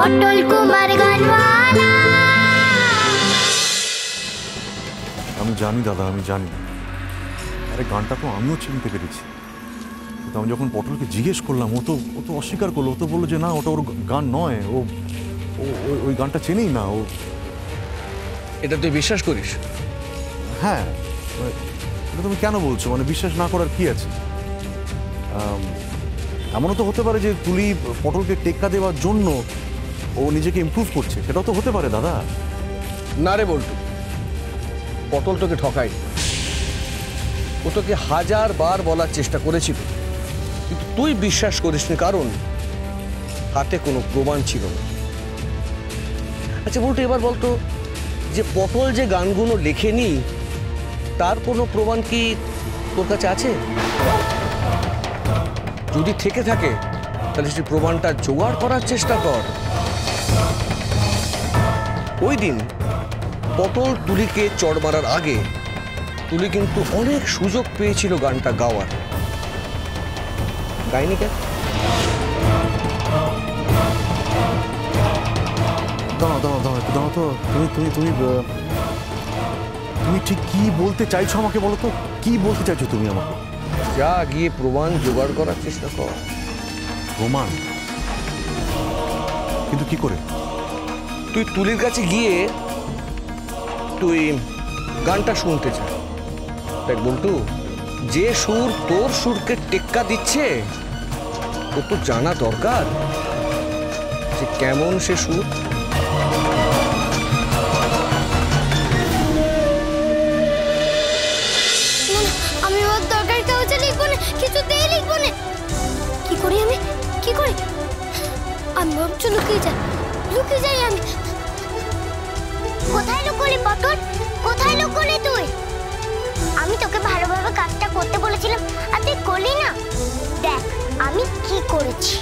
পটল কুমার গানওয়ালা। আমি জানি দাদা, আমি জানি। আরে গানটা তো আমিও চিনতে পেরেছি, কিন্তু আমি যখন পটলকে জিজ্ঞেস করলাম ও তো অস্বীকার করলো। ও তো বললো যে না, ওটা ওর গান নয়, ও ওই গানটা চেনেই না ও। এটা তুই বিশ্বাস করিস? হ্যাঁ, এটা তুমি কেন বলছো? মানে বিশ্বাস না করার কি আছে? এমনও তো হতে পারে যে তুলি পটলকে টেক্কা দেওয়ার জন্য ও নিজেকে ইমপ্রুভ করছে, সেটাও তো হতে পারে দাদা। না রে বল্টু, পটল তোকে ঠকায়নি। ও তোকে 1000 বার বলার চেষ্টা করেছিল, কিন্তু তুই বিশ্বাস করিসনি কারণ হাতে কোনো প্রমাণ ছিল না। আচ্ছা বল্টু, এবার বলতো যে পটল যে গানগুলো লেখেনি তার কোনো প্রমাণ কি তোর কাছে আছে? যদি থেকে থাকে তাহলে সেই প্রমাণটা জোগাড় করার চেষ্টা কর। ওই দিন পটল তুলিকে চড় মারার আগে তুলি কিন্তু অনেক সুযোগ পেয়েছিল গানটা গাওয়ার, গাইনি কেন? দাঁড়াও তো, তুমি ঠিক কি বলতে চাইছো আমাকে বলো তো? কি বলতে চাইছো তুমি আমাকে? যা গিয়ে প্রমাণ জোগাড় করার চেষ্টা কর। প্রমাণ? কিন্তু কি করে? তুই তুলির কাছে গিয়ে তুই গানটা শুনতে চা। দেখ বল্টু, যে সুর তোর সুরকে টেক্কা দিচ্ছে ও তো জানা দরকার যে কেমন সে সুর। আমি ওর দরকারি কাগজে লিখবো না, কিছুতেই লিখবো না। কি করি আমি? কি করি? আমি ভাবছি লুকিয়ে যাই আমি। কোথায় লুকোলি পটল? কোথায় লুকোলি তুই? আমি তোকে ভালোভাবে কাজটা করতে বলেছিলাম আর তুই করলি না। দেখ আমি কি করেছি।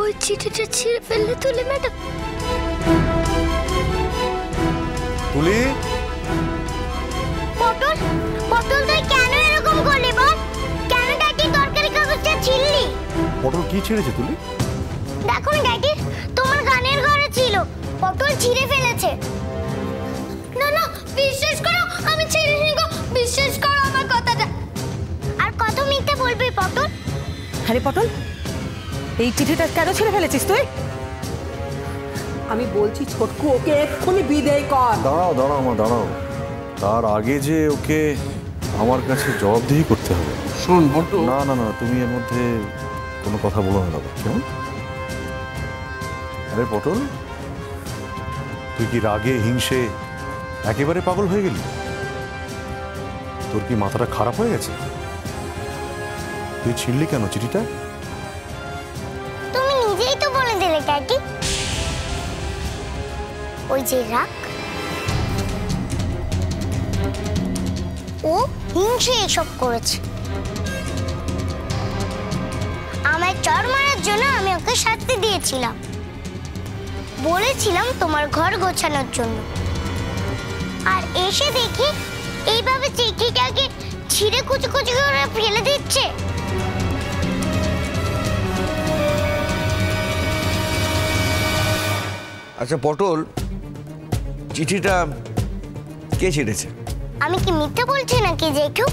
ওই চিঠিটা ছিঁড়ে ফেললে তুলি ম্যাডাম। তুলি, পটল তুই কেন এরকম করলি বল? কেন ড্যাডি তরকারি কাগজটা ছিঁড়লি? পটল কি ছেড়েছে তুলি? দেখো না ড্যাডি, তোমার গানের ঘরে ছিল, পটল ছিঁড়ে ফেলেছে। না বিশ্বাস করো, আমি ছিঁড়িনি গো, বিশ্বাস করো আমার কথাটা। আর কত মিথ্যে বলবি পটল? আরে পটল, এই চিঠিটা কেন ছিঁড়ে ফেলেছিস তুই? আমি বলছি ছোটকু, ওকে এক্ষুনি বিদায় কর। দাঁড়াও মা, দাঁড়াও। তার আগে যে ওকে আমার কাছে জবাবদিহি করতে হবে। শোন বল্টু, না, তুমি এর মধ্যে কোনো কথা বলো না দাদা, কেমন? আরে পটল, তুই কি রাগে হিংসে একেবারে পাগল হয়ে গেলি? তোর কি মাথাটা খারাপ হয়ে গেছে? তুই ছিঁড়লি কেন চিঠিটা? তুমি নিজেই তো বলে দিলে ড্যাডি। ওই যে রাগ, ও হিংসে এসব করেছে। আমার চড় মারার জন্য আমি ওকে শাস্তি দিয়েছিলাম, বলেছিলাম তোমার ঘর গোছানোর জন্য। আর এসে দেখি এইভাবে চিঠিটাকে ছিঁড়ে কুচি কুচি করে ফেলে দিচ্ছে। আচ্ছা পটল, চিঠিটা কে ছিঁড়েছে? আমি কি মিথ্যে বলছি নাকি জেঠু?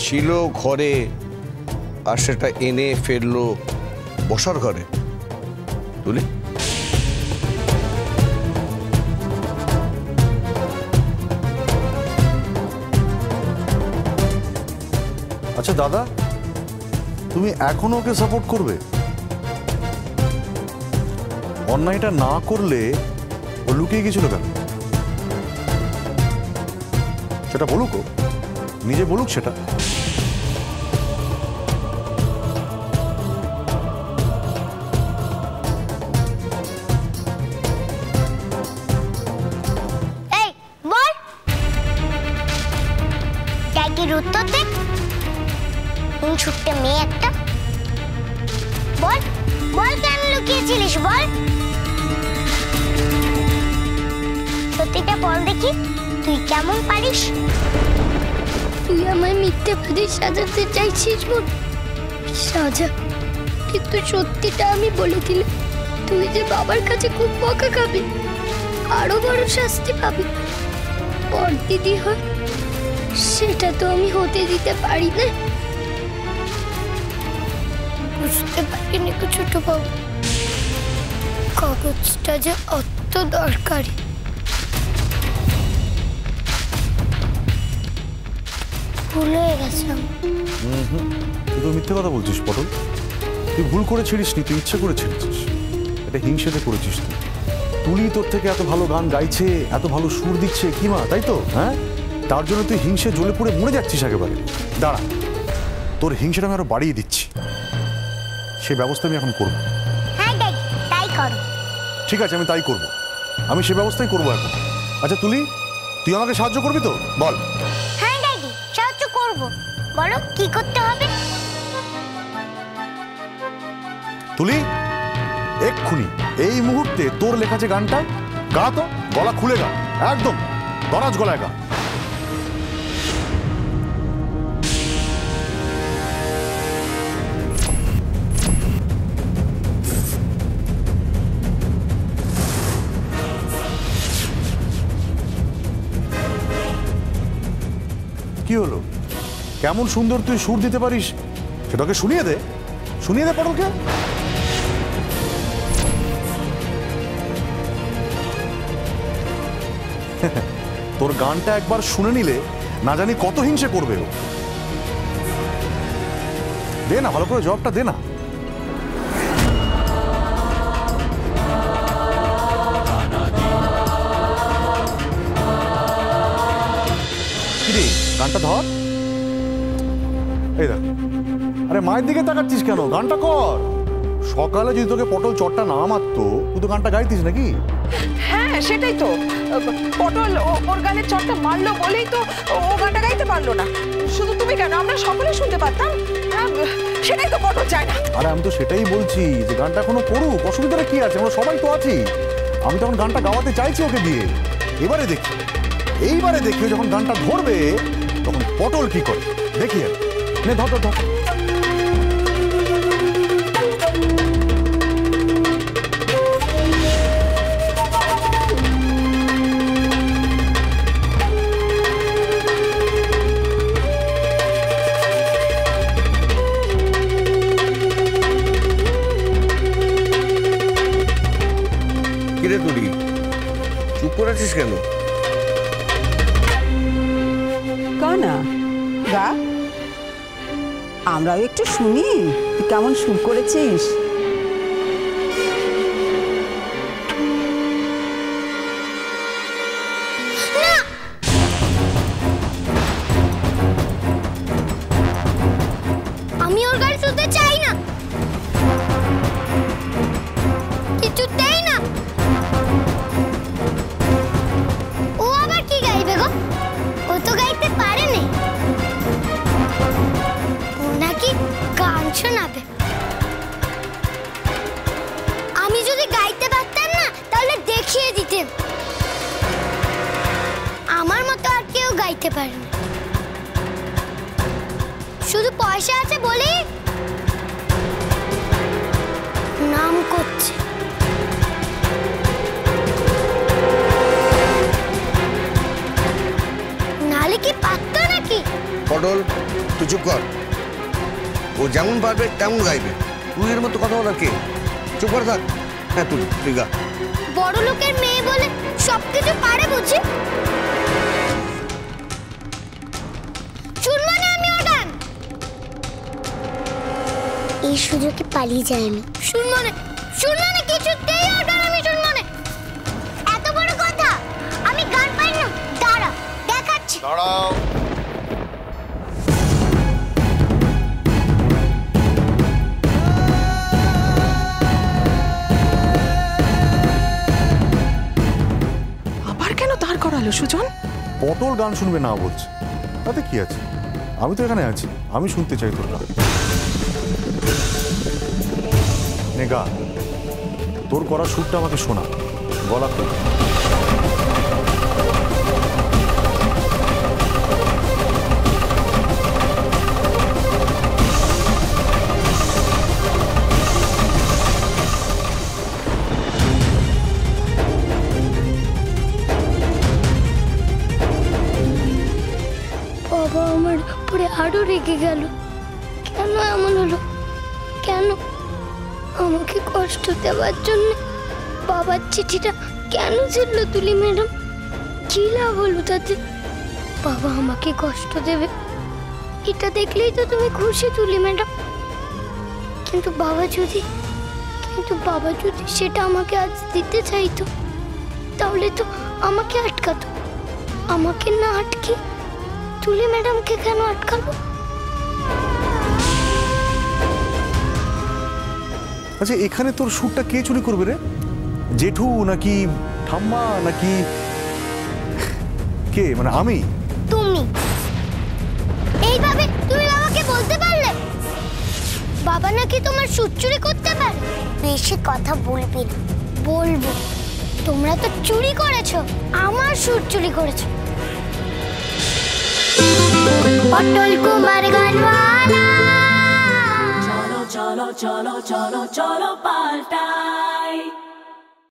ছিল ঘরে আর সেটা এনে ফেললো বসার ঘরে। তুলি, আচ্ছা দাদা, তুমি এখনো ওকে সাপোর্ট করবে? অন্যায়টা না করলে ও লুকিয়ে গেছিল কেন? সেটা বলুক, ও নিজে বলুক সেটা। এই বল, ড্যাডির উত্তর দে। ছুটতে মেয়ে একটা, বল বল পেয়েছিলিস বল? সত্যিটা বল দেখি, তুই কেমন পারিস? তুই আমায় মিথ্যেবাদী সাজাতে চাইছিস বোন? সাজা, কিন্তু সত্যিটা আমি বলে দিলাম তুই যে বাবার কাছে খুব বকা খাবি, আরো বড় শাস্তি পাবি। পর দিদি হয় সেটা তো আমি হতে দিতে পারি না। বুঝতে পারিনি গো ছোট বাবু, কাগজটা যে অত দরকারি। ভুল হয়ে গেছে আমার। তুই তো মিথ্যে কথা বলছিস পটল। তুই ভুল করে ছিড়িসনি, তুই ইচ্ছে করে ছিড়েছিস। এটা হিংসেতে করেছিস তুই। তুলি তোর থেকে এত ভালো গান গাইছে, এত ভালো সুর দিচ্ছে কি মা, তাই তো? হ্যাঁ, তার জন্য তুই হিংসে জ্বলে পুড়ে মরে যাচ্ছিস একেবারে। দাঁড়া, তোর হিংসাটা আমি আরো বাড়িয়ে দিচ্ছি। সে ব্যবস্থা আমি এখন করবো। হ্যাঁ ড্যাডি, তাই করো। ঠিক আছে, আমি তাই করব। আমি সে ব্যবস্থাই করবো এখন। আচ্ছা তুলি, তুই আমাকে সাহায্য করবি তো? বল। হ্যাঁ ড্যাডি, সাহায্য করব। বলো কি করতে হবে? তুলি, এক্ষুনি এই মুহূর্তে তোর লেখা যে গানটা গা তো, গলা খুলে গা, একদম দরাজ গলায় গা। কি হলো? কেমন সুন্দর তুই সুর দিতে পারিস সেটাকে শুনিয়ে দে, শুনিয়ে দে পটলকে। তোর গানটা একবার শুনে নিলে না জানি কত হিংসে করবে ও। দে না, ভালো করে জবাবটা দে না। কিরে, গানটা ধর। এই দেখ, আরে মায়ের দিকে তাকাচ্ছিস কেন? গানটা কর। সকালে যদি তোকে পটল চটটা না মারতো, তুই তো গানটা গাইতিস নাকি? হ্যাঁ সেটাই তো, পটল ওর গানের চটটা মারলো বলেই তো ও গানটা গাইতে পারলো না। শুধু তুমি কেন, আমরা সকলে শুনতে পারতাম। সেটাই তো পটল চায় না। আরে আমি তো সেটাই বলছি যে গানটা এখনো করুক, অসুবিধাটা কি আছে? আমরা সবাই তো আছি। আমি তখন গানটা গাওয়াতে চাইছি ওকে দিয়ে। এবারে দেখি, এইবারে দেখি যখন গানটা ধরবে তখন পটল কি করে দেখি। নে ধর ধর ধর। কিরে তুলি, চুপ করে আছিস কেন? না গা, আমরাও একটু শুনি তুই কেমন সুর করেছিস। আমি ওর গান শুনতে চাই না, কিছুতেই না। ও আবার কি গাইবে গো? ও তো গাইতে পারে না। ও নাকি গান শোনাবে। আমি যদি গাইতে পারতাম না তাহলে দেখিয়ে দিতেন। আমার মতো আর কেউ গাইতে পারে না। শুধু পয়সা আছে বলেই নাম করছে। নালে কি পারতো নাকি? পটল, তুই চুপ কর। ও যেমন পারবে তেমন গাইবে। তুই এর মতো কথা বলার কে? চুপ করে থাক। হ্যাঁ তুই তুই গা। বড় লোকের মেয়ে বলে সবকিছু পারে বুঝি? শুনবো না আমি ওর গান। এই সুযোগে পালিয়ে যাই আমি। শুনবো না, শুনবো না, কিছুতেই ওর গান আমি শুনবো না। এত বড় কথা, আমি গান পাই না। দাঁড়া, দেখাচ্ছি। দাঁড়াও। আবার কেন দাঁড় করালো সুজন? পটল গান শুনবে না বলছে, তাতে কি আছে? আমি তো এখানে আছি, আমি শুনতে চাই তোর গান। নে গা। তোর করা সুরটা আমাকে শোনা, গলা খোল। বাবা আমার উপরে আরো রেগে গেল। কেন এমন হলো? কেন আমাকে কষ্ট দেওয়ার জন্য বাবার চিঠিটা কেন ছিল তুলি ম্যাডাম? কি লাভ হলো তাতে? বাবা আমাকে কষ্ট দেবে এটা দেখলেই তো তুমি খুশি তুলি ম্যাডাম। কিন্তু বাবা যদি সেটা আমাকে আজ দিতে চাইতো, তাহলে তো আমাকে আটকাতো। আমাকে না আটকে তুলি ম্যাডামকে কেন আটকালো? আচ্ছা, এখানে তোর সুরটা কে চুরি করবে রে? জেঠু নাকি ঠাম্মা নাকি কে? মানে আমি? তুমি এইভাবে তুমি বাবাকে বলতে পারলে? বাবা নাকি তোমার সুর চুরি করতে পারে? বেশি কথা বলবি না। বলবো, তোমরা তো চুরি করেছো, আমার সুর চুরি করেছো। পটল কুমার গানওয়ালা, চলো চলো চলো চলো চলো পাল্টাই।